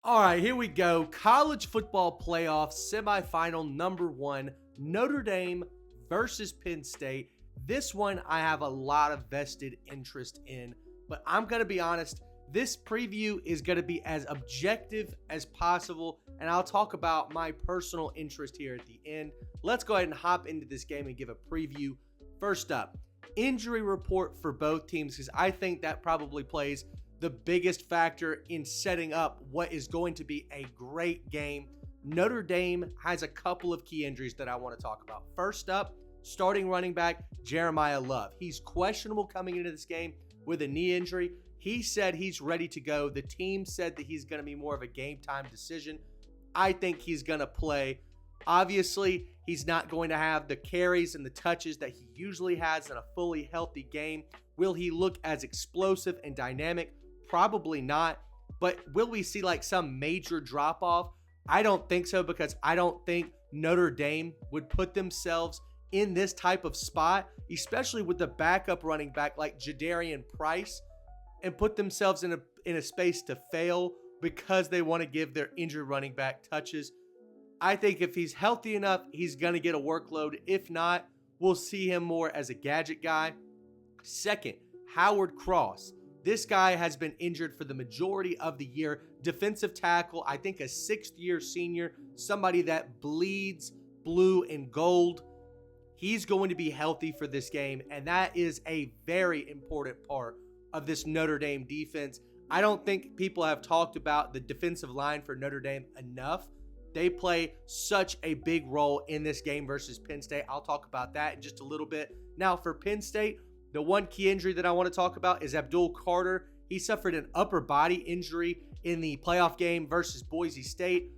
All right, here we go. College football playoff semifinal number one, Notre Dame versus Penn State. This one I have a lot of vested interest in, but I'm going to be honest, this preview is going to be as objective as possible, and I'll talk about my personal interest here at the end. Let's go ahead and hop into this game and give a preview. First up, injury report for both teams, because I think that probably plays the biggest factor in setting up what is going to be a great game. Notre Dame has a couple of key injuries that I want to talk about. First up, starting running back Jeremiah Love. He's questionable coming into this game with a knee injury. He said he's ready to go. The team said that he's going to be more of a game time decision. I think he's going to play. Obviously, he's not going to have the carries and the touches that he usually has in a fully healthy game. Will he look as explosive and dynamic? Probably not. But will we see like some major drop off? I don't think so, because I don't think Notre Dame would put themselves in this type of spot, especially with the backup running back like Jadarian Price, and put themselves in a space to fail because they want to give their injured running back touches. I think if he's healthy enough, he's going to get a workload. If not, we'll see him more as a gadget guy. Second, Howard Cross. This guy has been injured for the majority of the year. Defensive tackle, I think a sixth-year senior, somebody that bleeds blue and gold. He's going to be healthy for this game, and that is a very important part of this Notre Dame defense. I don't think people have talked about the defensive line for Notre Dame enough. They play such a big role in this game versus Penn State. I'll talk about that in just a little bit. Now, for Penn State, the one key injury that I want to talk about is Abdul Carter. He suffered an upper body injury in the playoff game versus Boise State.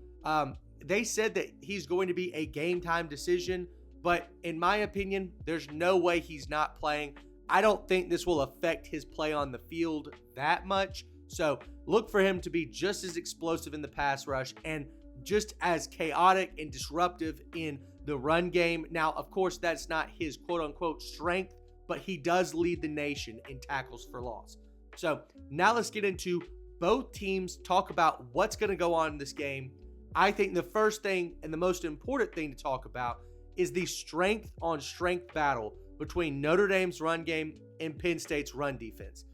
They said that he's going to be a game time decision, but in my opinion, there's no way he's not playing. I don't think this will affect his play on the field that much. So look for him to be just as explosive in the pass rush and just as chaotic and disruptive in the run game. Now, of course, that's not his quote-unquote strength, but he does lead the nation in tackles for loss. So now let's get into both teams, talk about what's going to go on in this game. I think the first thing and the most important thing to talk about is the strength on strength battle between Notre Dame's run game and Penn State's run defense.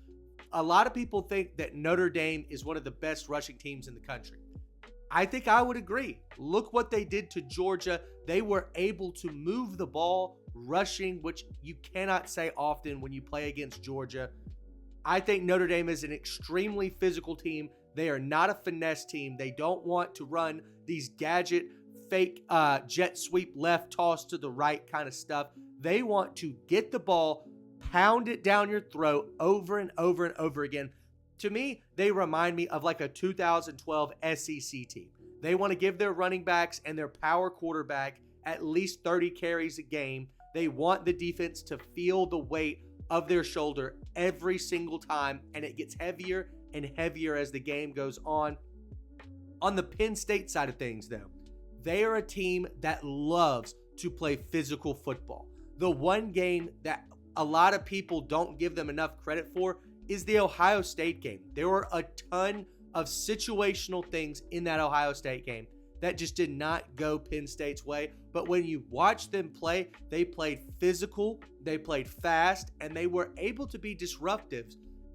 A lot of people think that Notre Dame is one of the best rushing teams in the country. I think I would agree. Look what they did to Georgia. They were able to move the ball rushing, which you cannot say often when you play against Georgia. I think Notre Dame is an extremely physical team. They are not a finesse team. They don't want to run these gadget, fake jet sweep left, toss to the right kind of stuff. They want to get the ball, pound it down your throat over and over and over again. To me, they remind me of like a 2012 SEC team. They want to give their running backs and their power quarterback at least 30 carries a game. They want the defense to feel the weight of their shoulder every single time, and it gets heavier and heavier as the game goes on. On the Penn State side of things, though, they are a team that loves to play physical football. The one game that a lot of people don't give them enough credit for is the Ohio State game. There were a ton of situational things in that Ohio State game that just did not go Penn State's way. But when you watch them play, they played physical, they played fast, and they were able to be disruptive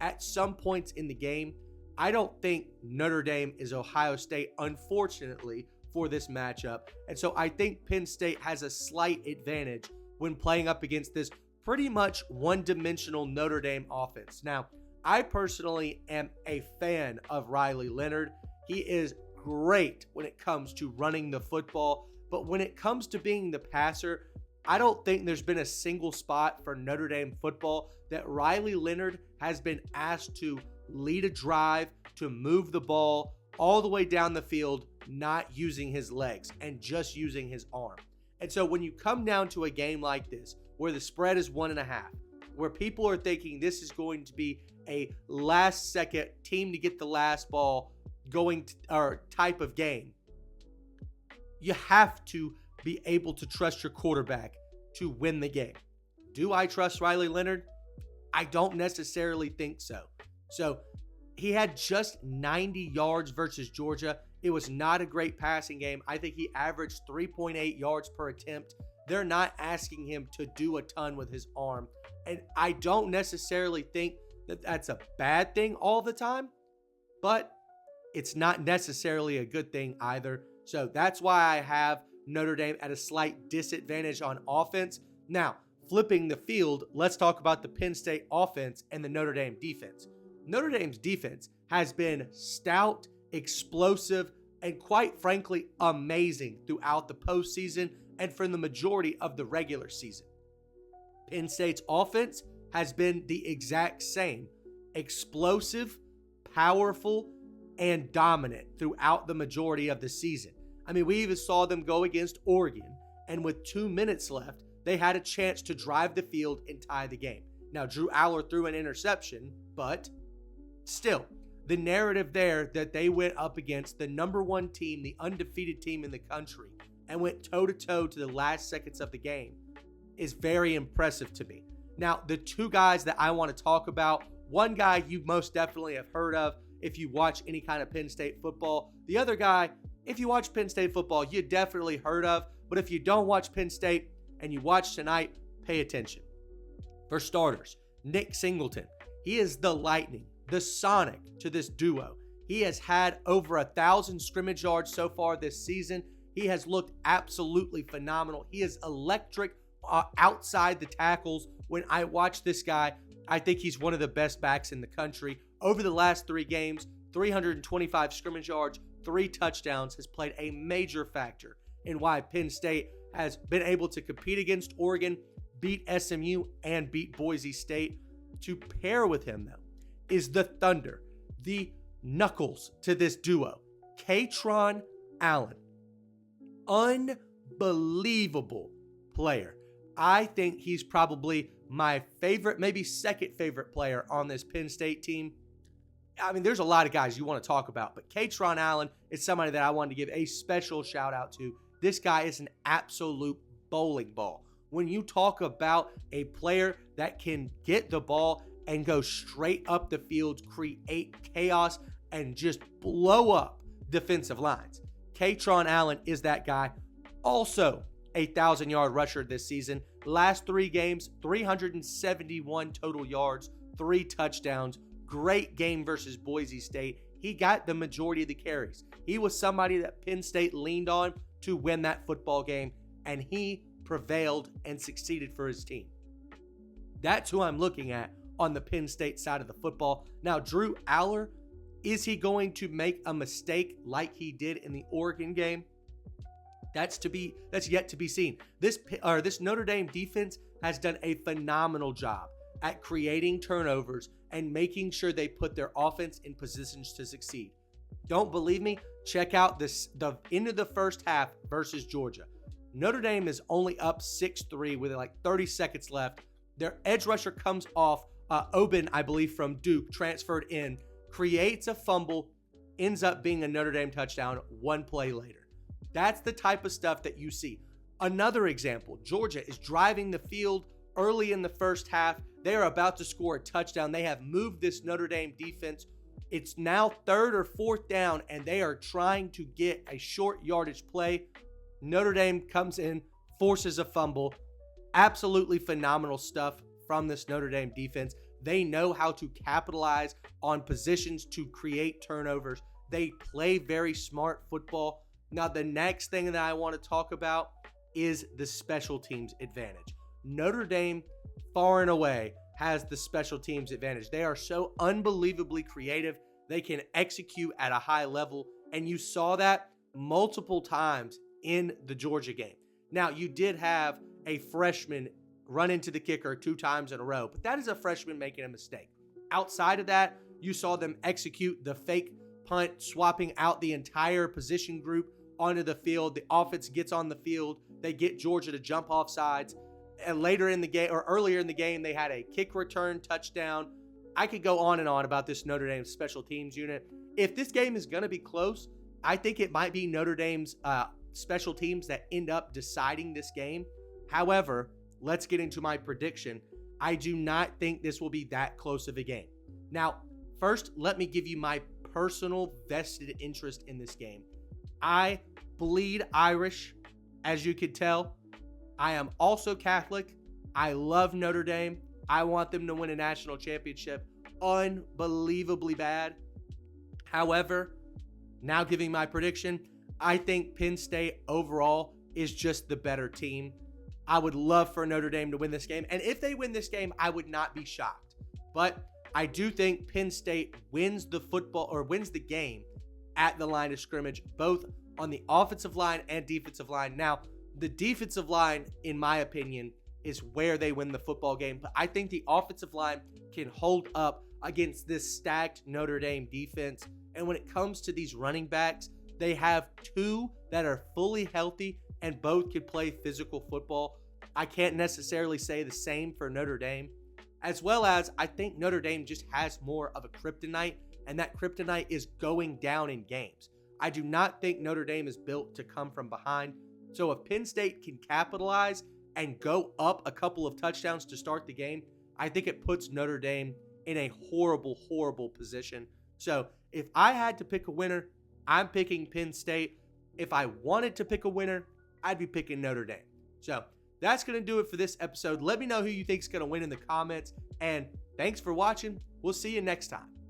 at some points in the game. I don't think Notre Dame is Ohio State, unfortunately, for this matchup. And so I think Penn State has a slight advantage when playing up against this pretty much one-dimensional Notre Dame offense. Now, I personally am a fan of Riley Leonard. He is great when it comes to running the football, but when it comes to being the passer, I don't think there's been a single spot for Notre Dame football that Riley Leonard has been asked to lead a drive, to move the ball all the way down the field, not using his legs and just using his arm. And so when you come down to a game like this, where the spread is 1.5, where people are thinking this is going to be a last second team to get the last ball going or type of game, you have to be able to trust your quarterback to win the game. Do I trust Riley Leonard? I don't necessarily think so. So he had just 90 yards versus Georgia It was not a great passing game. I think he averaged 3.8 yards per attempt. They're not asking him to do a ton with his arm. And I don't necessarily think that that's a bad thing all the time, but it's not necessarily a good thing either. So that's why I have Notre Dame at a slight disadvantage on offense. Now, flipping the field, let's talk about the Penn State offense and the Notre Dame defense. Notre Dame's defense has been stout, explosive, and quite frankly, amazing throughout the postseason and for the majority of the regular season. Penn State's offense has been the exact same, explosive, powerful, and dominant throughout the majority of the season. I mean, we even saw them go against Oregon, and with 2 minutes left, they had a chance to drive the field and tie the game. Now, Drew Aller threw an interception, but still, the narrative there that they went up against the number one team, the undefeated team in the country, and went toe-to-toe to the last seconds of the game is very impressive to me. Now, the two guys that I want to talk about, one guy you most definitely have heard of if you watch any kind of Penn State football. The other guy, if you watch Penn State football, you definitely heard of. But if you don't watch Penn State and you watch tonight, pay attention. For starters, Nick Singleton. He is the lightning, the Sonic to this duo. He has had over 1,000 scrimmage yards so far this season. He has looked absolutely phenomenal. He is electric outside the tackles. When I watch this guy, I think he's one of the best backs in the country. Over the last 3 games, 325 scrimmage yards, 3 touchdowns, has played a major factor in why Penn State has been able to compete against Oregon, beat SMU, and beat Boise State. To pair with him, though, is the Thunder, the knuckles to this duo, Kaytron Allen. Unbelievable player. I think he's probably my favorite, maybe second favorite player on this Penn State team. I mean, there's a lot of guys you want to talk about, but Kaytron Allen is somebody that I wanted to give a special shout out to. This guy is an absolute bowling ball. When you talk about a player that can get the ball and go straight up the field, create chaos, and just blow up defensive lines, Kaytron Allen is that guy. Also, a 1,000-yard rusher this season. Last 3 games, 371 total yards, 3 touchdowns. Great game versus Boise State. He got the majority of the carries. He was somebody that Penn State leaned on to win that football game, and he prevailed and succeeded for his team. That's who I'm looking at on the Penn State side of the football. Now, Drew Aller, is he going to make a mistake like he did in the Oregon game? That's yet to be seen. This Notre Dame defense has done a phenomenal job at creating turnovers and making sure they put their offense in positions to succeed. Don't believe me? Check out the end of the first half versus Georgia. Notre Dame is only up 6-3 with like 30 seconds left. Their edge rusher comes off, Oben, I believe, from Duke, transferred in, creates a fumble, ends up being a Notre Dame touchdown 1 play later. That's the type of stuff that you see. Another example, Georgia is driving the field early in the first half. They are about to score a touchdown. They have moved this Notre Dame defense. It's now 3rd or 4th down, and they are trying to get a short yardage play. Notre Dame comes in, forces a fumble. Absolutely phenomenal stuff from this Notre Dame defense. They know how to capitalize on positions to create turnovers. They play very smart football. Now, the next thing that I want to talk about is the special teams advantage. Notre Dame, far and away, has the special teams advantage. They are so unbelievably creative. They can execute at a high level, and you saw that multiple times in the Georgia game. Now, you did have a freshman run into the kicker 2 times in a row, but that is a freshman making a mistake. Outside of that, you saw them execute the fake punt, swapping out the entire position group onto the field. The offense gets on the field. They get Georgia to jump off sides. And later in the game, or earlier in the game, they had a kick return touchdown. I could go on and on about this Notre Dame special teams unit. If this game is going to be close, I think it might be Notre Dame's special teams that end up deciding this game. However, let's get into my prediction. I do not think this will be that close of a game. Now, first, let me give you my personal vested interest in this game. I bleed Irish, as you can tell. I am also Catholic. I love Notre Dame. I want them to win a national championship unbelievably bad. However, now giving my prediction, I think Penn State overall is just the better team. I would love for Notre Dame to win this game. And if they win this game, I would not be shocked. But I do think Penn State wins the game at the line of scrimmage, both on the offensive line and defensive line. Now, the defensive line, in my opinion, is where they win the football game. But I think the offensive line can hold up against this stacked Notre Dame defense. And when it comes to these running backs, they have two that are fully healthy and both can play physical football. I can't necessarily say the same for Notre Dame. As well as I think Notre Dame just has more of a kryptonite, and that kryptonite is going down in games. I do not think Notre Dame is built to come from behind. So if Penn State can capitalize and go up a couple of touchdowns to start the game, I think it puts Notre Dame in a horrible, horrible position. So if I had to pick a winner, I'm picking Penn State. If I wanted to pick a winner, I'd be picking Notre Dame. So that's going to do it for this episode. Let me know who you think is going to win in the comments. And thanks for watching. We'll see you next time.